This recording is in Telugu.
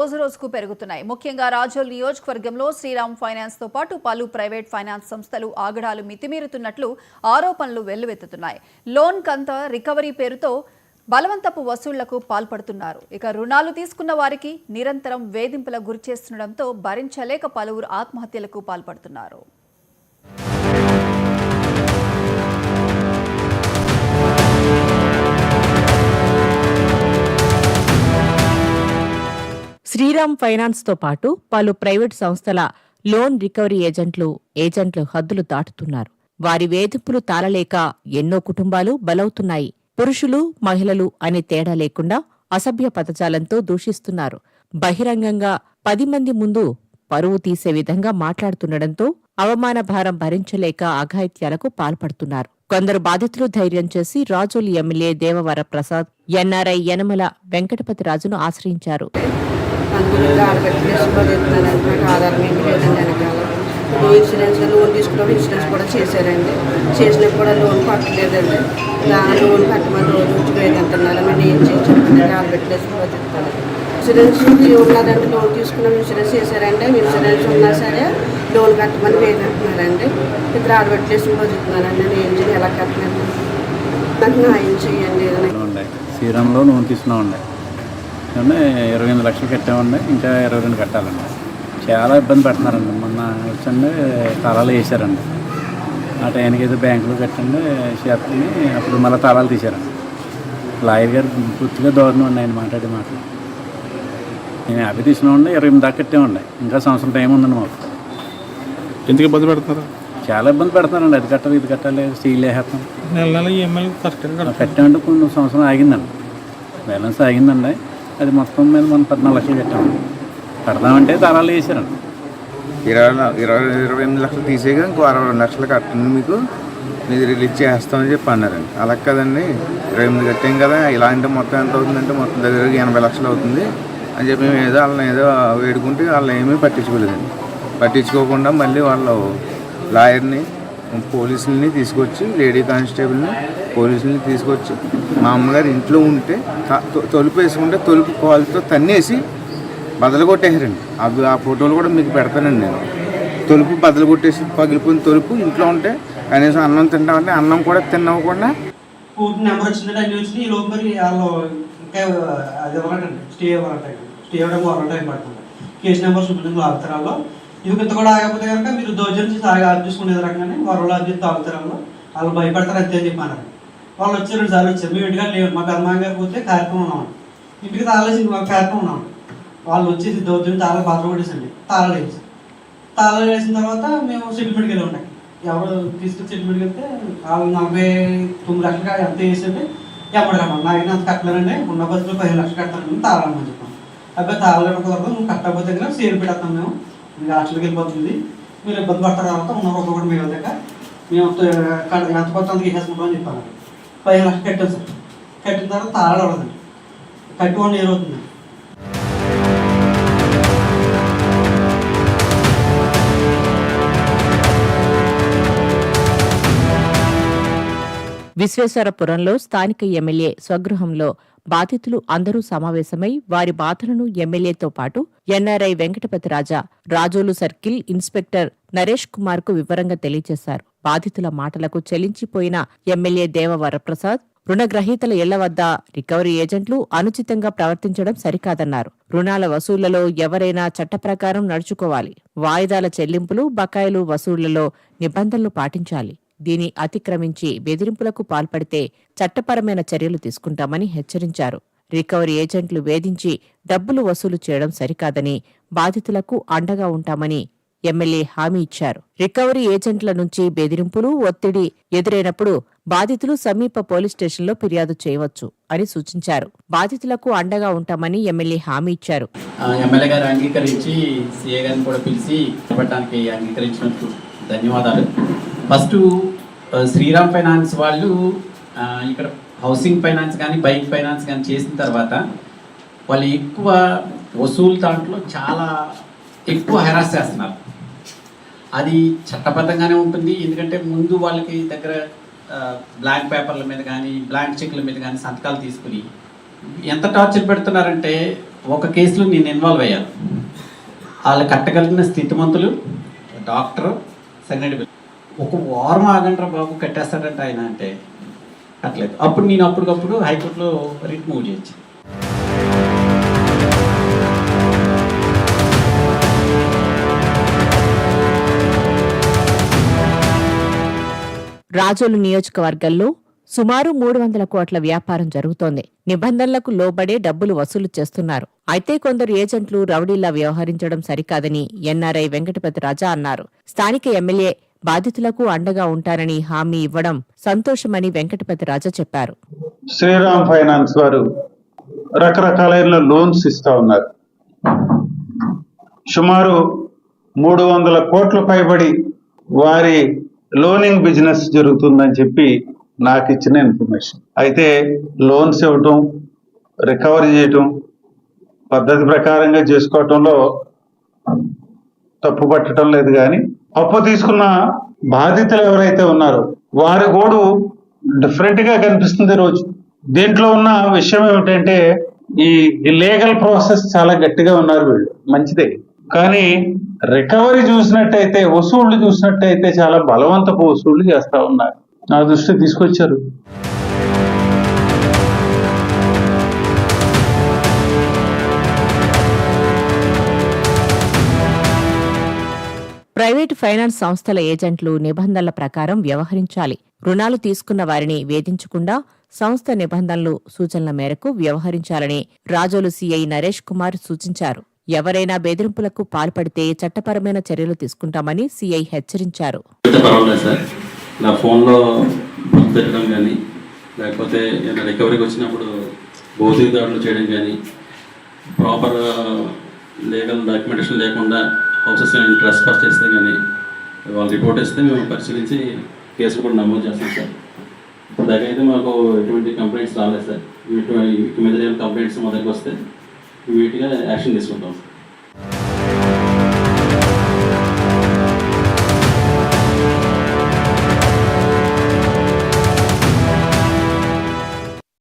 రోజుకు పెరుగుతున్నాయి. ముఖ్యంగా రాజోల్ నియోజకవర్గంలో శ్రీరామ్ ఫైనాన్స్ తో పాటు పలు ప్రైవేట్ ఫైనాన్స్ సంస్థలు ఆగడాలు మితిమీరుతున్నట్లు ఆరోపణలు వెల్లువెత్తుతున్నాయి. లోన్ కంత రికవరీ పేరుతో బలవంతపు వసూళ్లకు పాల్పడుతున్నారు. ఇక రుణాలు తీసుకున్న వారికి నిరంతరం వేధింపుల గురిచేస్తుండటంతో భరించలేక పలువురు ఆత్మహత్యలకు పాల్పడుతున్నారు. శ్రీరామ్ ఫైనాన్స్ తో పాటు పలు ప్రైవేట్ సంస్థల లోన్ రికవరీ ఏజెంట్లు హద్దులు దాటుతున్నారు. వారి వేధింపులు తాళలేక ఎన్నో కుటుంబాలు బలవుతున్నాయి. పురుషులు, మహిళలు అనే తేడా లేకుండా అసభ్య పదజాలంతో దూషిస్తున్నారు. బహిరంగంగా 10 మంది ముందు పరువు తీసే విధంగా మాట్లాడుతుండటంతో అవమాన భారం భరించలేక అఘాయిత్యాలకు పాల్పడుతున్నారు. కొందరు బాధితులు ధైర్యం చేసి రాజోలు ఎమ్మెల్యే దేవవర ప్రసాద్, ఎన్ఆర్ఐ యనమల వెంకటపతిరాజును ఆశ్రయించారు. ఇన్సూరెన్స్ లోన్ తీసుకున్నప్పుడు ఇన్సూరెన్స్ కూడా చేశారండి. చేసినప్పుడు కూడా లోన్ కట్టలేదండి. లోన్ కట్టమని రోజు నుంచి వేదంటున్నారు. మేము ఏం చేయించండి ఆడబెట్టేసి చెప్తాను. ఇన్సూరెన్స్ ఉన్నదండి. లోన్ తీసుకున్నాం, ఇన్సూరెన్స్ చేశారండి. ఇన్సూరెన్స్ ఉన్నా సరే లోన్ కట్టమని వేదంటున్నారండి. ఇద్దరు ఆడబెట్టేసి చెప్తున్నానండి. నేను ఏం చేయాలి, ఎలా కట్టలేదు నాకు న్యాయం చేయండి. శ్రీరామ్లో లోన్ తీసుకున్నామండి. 28 లక్షలు కట్టామండి. ఇంకా 22 కట్టాలండి. చాలా ఇబ్బంది పెడుతున్నారండి. మొన్న వచ్చండి తాళాలు వేసారండి. ఆ టైంకి ఏదో బ్యాంకులో కట్టండి చేతని అప్పుడు మళ్ళీ తాళాలు తీశారండి. లాయర్ గారు పూర్తిగా దారుణం అండి ఆయన మాట్లాడే మాటలు. నేను 50 తీసుకున్నామండి, 28 దాకా కట్టామండి. ఇంకా సంవత్సరం టైం ఉందండి మాకు. ఎందుకు ఇబ్బంది పెడుతున్నారు? చాలా ఇబ్బంది పెడుతున్నారండి. అది కట్టాలి, ఇది కట్టాలి, స్టీల్ వేసేస్తాం. నెల ఈఎంఐ కట్టామంటే కొన్ని సంవత్సరం ఆగిందండి. బ్యాలెన్స్ ఆగిందండి. అది మొత్తం మీద మనం 14 లక్షలు కట్టాము. కడదామంటే తాళాలు వేసారండి. 28 లక్షలు తీసేగా ఇంకో 62 లక్షలు కట్టండి, మీకు మీరు రిలీజ్ చేస్తామని చెప్పి అన్నారండి. అలా కదండి, 28 కట్టాం కదా, ఇలా అంటే మొత్తం ఎంత అవుతుందంటే మొత్తం దగ్గర 80 లక్షలు అవుతుంది అని చెప్పి మేము ఏదో వాళ్ళని ఏదో వేడుకుంటే వాళ్ళు ఏమీ పట్టించుకోలేదండి. పట్టించుకోకుండా మళ్ళీ వాళ్ళు లాయర్ని, పోలీసులని తీసుకొచ్చి, లేడీ కానిస్టేబుల్ని, పోలీసులని తీసుకొచ్చి మా అమ్మగారు ఇంట్లో ఉంటే తలుపు వేసుకుంటే తలుపు కాలుతో తన్నేసి బదలు కొట్టేసారండి. అవి ఆ ఫోటోలు కూడా మీకు పెడతానండి. నేను తలుపు బదలు కొట్టేసి పగిలిపోయిన తలుపు ఇంట్లో ఉంటే కనీసం అన్నం తింటామంటే అన్నం కూడా తినకుండా కోర్టు నెంబర్ వచ్చిందంటే అన్ని వచ్చినాయి. ఈ లోపు మరి వాళ్ళు ఇంకా అది ఇవ్వాలంటండి, స్టే ఇవ్వాలంటే స్టే ఇవ్వడం వల్ల టైం పడుతుంది. కేసు నెంబర్ చూపించింది ఆగుతరాల్లో. ఇవి ఇంత కూడా ఆగకపోతే కనుక మీరు దౌర్జన్యం చేసి ఆపించుకునేది రకంగానే వారు అభ్యర్థి ఆగుతరాల్లో వాళ్ళు భయపడతారు అంతే అని చెప్పాను. వాళ్ళు వచ్చారు, 2 సార్లు వచ్చారు. మేము ఇంటిగా లేవు, మా పెద్దమాగా పోతే కార్యక్రమం ఉన్నామండి. ఇంటికి తాళేసి మా కార్యక్రమం ఉన్నామండి. వాళ్ళు వచ్చేసి దౌర్జన్యం తాళాలు పాత్ర కొట్టేసండి, తాళాలు వేసి తాళాలు వేసిన తర్వాత మేము సెటిల్మెంట్కి వెళ్ళి ఉంటాయి. ఎవరు తీసుకొచ్చి సెటిల్మెంట్కి వెళ్తే వాళ్ళు 49 లక్షలు ఎంత వేసేది ఎమ్మడమ్మా నాకు అంత కట్టలేనండి, ఉన్న బస్సులో 15 లక్షలు కట్టాలని తాళాలని చెప్పాను. అబ్బాయి తాళాలు వరకు నువ్వు కట్టకపోతే దగ్గర సేరు పెడతాం, మేము మీరు హాస్టల్కి వెళ్ళిపోతుంది, మీరు ఇబ్బంది పడతారు. తర్వాత ఉన్న రూపాయలు కూడా మేము దగ్గర మేము ఎంత కొత్త అంతకు వేసేసుకుంటాం అని చెప్పాను. 15 లక్షలు కట్టాం సార్. కట్టిన తర్వాత తాళాలు అవ్వదండి, కట్టి 1 ఇయర్ అవుతుంది. విశ్వేశ్వరపురంలో స్థానిక ఎమ్మెల్యే స్వగృహంలో బాధితులు అందరూ సమావేశమై వారి బాధలను ఎమ్మెల్యేతో పాటు NRI Venkatapathiraja, Razole circle inspector Naresh Kumar కు వివరంగా తెలియజేశారు. బాధితుల మాటలకు చెలించిపోయిన ఎమ్మెల్యే దేవవరప్రసాద్, రుణగ్రహీతల ఇళ్ల వద్ద రికవరీ ఏజెంట్లు అనుచితంగా ప్రవర్తించడం సరికాదన్నారు. రుణాల వసూళ్లలో ఎవరైనా చట్ట ప్రకారం నడుచుకోవాలి. వాయిదాల చెల్లింపులు, బకాయిలు వసూళ్లలో నిబంధనలు పాటించాలి. దీని అతిక్రమించి బెదిరింపులకు పాల్పడితే చట్టపరమైన చర్యలు తీసుకుంటామని హెచ్చరించారు. రికవరీ ఏజెంట్లు వేధించి డబ్బులు వసూలు చేయడం సరికాదని, బాధితులకు అండగా ఉంటామని ఎమ్మెల్యే హామీ ఇచ్చారు. రికవరీ ఏజెంట్ల నుంచి బెదిరింపులు, ఒత్తిడి ఎదురైనప్పుడు బాధితులు సమీప పోలీస్ స్టేషన్లో ఫిర్యాదు చేయవచ్చు అని సూచించారు. బాధితులకు అండగా ఉంటామని ఎమ్మెల్యే హామీ ఇచ్చారు. ఎమ్మెల్యే గారు అంగీకరించి సీఏ గారిని కూడా పిలిచి చెప్పడానికి అంగీకరించినందుకు ధన్యవాదాలు. ఫస్ట్ శ్రీరామ్ ఫైనాన్స్ వాళ్ళు ఇక్కడ హౌసింగ్ ఫైనాన్స్ కానీ బైక్ ఫైనాన్స్ కానీ చేసిన తర్వాత వాళ్ళు ఎక్కువ వసూలు దాంట్లో చాలా ఎక్కువ హెరాస్ చేస్తున్నారు. అది చట్టబద్ధంగానే ఉంటుంది. ఎందుకంటే ముందు వాళ్ళకి దగ్గర బ్లాంక్ పేపర్ల మీద కానీ బ్లాంక్ చెక్ల మీద కానీ సంతకాలు తీసుకుని ఎంత టార్చర్ పెడుతున్నారంటే ఒక కేసులో నేను ఇన్వాల్వ్ అయ్యాను. వాళ్ళు కట్టగలిగిన స్థితిమంతులు డాక్టర్ సంగటి ఒక వారం ఆగంటారా బాబు కట్టేస్తాడంటే ఆయన అంటే అట్లేదు. అప్పుడు నేను అప్పటికప్పుడు హైకోర్టులో రిట్ మూవ్ చేయొచ్చు. రాజోలు నియోజకవర్గంలో సుమారు 300 కోట్ల వ్యాపారం జరుగుతోంది. నిబంధనలకు లోబడే డబ్బులు వసూలు చేస్తున్నారు. అయితే కొందరు ఏజెంట్లు రౌడీలా వ్యవహరించడం సరికాదని ఎన్ఆర్ఐ వెంకటపతి రాజా అన్నారు. స్థానిక ఎమ్మెల్యే బాధితులకు అండగా ఉంటారని హామీ ఇవ్వడం సంతోషమని వెంకటపతి రాజా చెప్పారు. శ్రీరామ్ ఫైనాన్స్ వారు రకరకాలైన లోన్స్ ఇస్తా ఉన్నారు. సుమారు 300 కోట్ల పైబడి వారి లోనింగ్ బిజినెస్ జరుగుతుందని చెప్పి నాకు ఇచ్చిన ఇన్ఫర్మేషన్. అయితే లోన్స్ ఇవ్వటం, రికవరీ చేయటం పద్ధతి ప్రకారంగా చేసుకోవటంలో తప్పు పట్టడం లేదు. కానీ అప్పు తీసుకున్న బాధితులు ఎవరైతే ఉన్నారో వారి గోడు డిఫరెంట్ గా కనిపిస్తుంది రోజు. దీంట్లో ఉన్న విషయం ఏమిటంటే ఈ లీగల్ ప్రాసెస్ చాలా గట్టిగా ఉన్నారు వీళ్ళు, మంచిదే. కానీ రికవరీ చూసినట్టయితే, వసూళ్లు చూసినట్టయితే చాలా బలవంతపు వసూళ్లు చేస్తా ఉన్నారు. నా దృష్టి తీసుకొచ్చారు. ప్రైవేటు ఫైనాన్స్ సంస్థల ఏజెంట్లు నిబంధనల ప్రకారం వ్యవహరించాలి. రుణాలు తీసుకున్న వారిని వేధించకుండా సంస్థ నిబంధనలు, సూచనల మేరకు వ్యవహరించాలని రాజోలు సీఐ నరేష్ కుమార్ సూచించారు. ఎవరైనా బెదిరింపులకు పాల్పడితే చట్టపరమైన చర్యలు తీసుకుంటామని సీఐ హెచ్చరించారు. నా ఫోన్లో పెట్టడం కానీ, లేకపోతే రికవరీకి వచ్చినప్పుడు భౌతిక దాడులు చేయడం కానీ, ప్రాపర్ లీగల్ డాక్యుమెంటేషన్ లేకుండా హౌసెస్ ట్రస్ట్ పాస్ చేస్తే కానీ వాళ్ళు రిపోర్ట్ ఇస్తే మేము పరిశీలించి కేసులు కూడా నమోదు చేస్తాం సార్. దాకా అయితే మాకు ఎటువంటి కంప్లైంట్స్ రాలేదు సార్. వీటి మీద కంప్లైంట్స్ మా దగ్గర వస్తే వీటిగా యాక్షన్ తీసుకుంటాం సార్.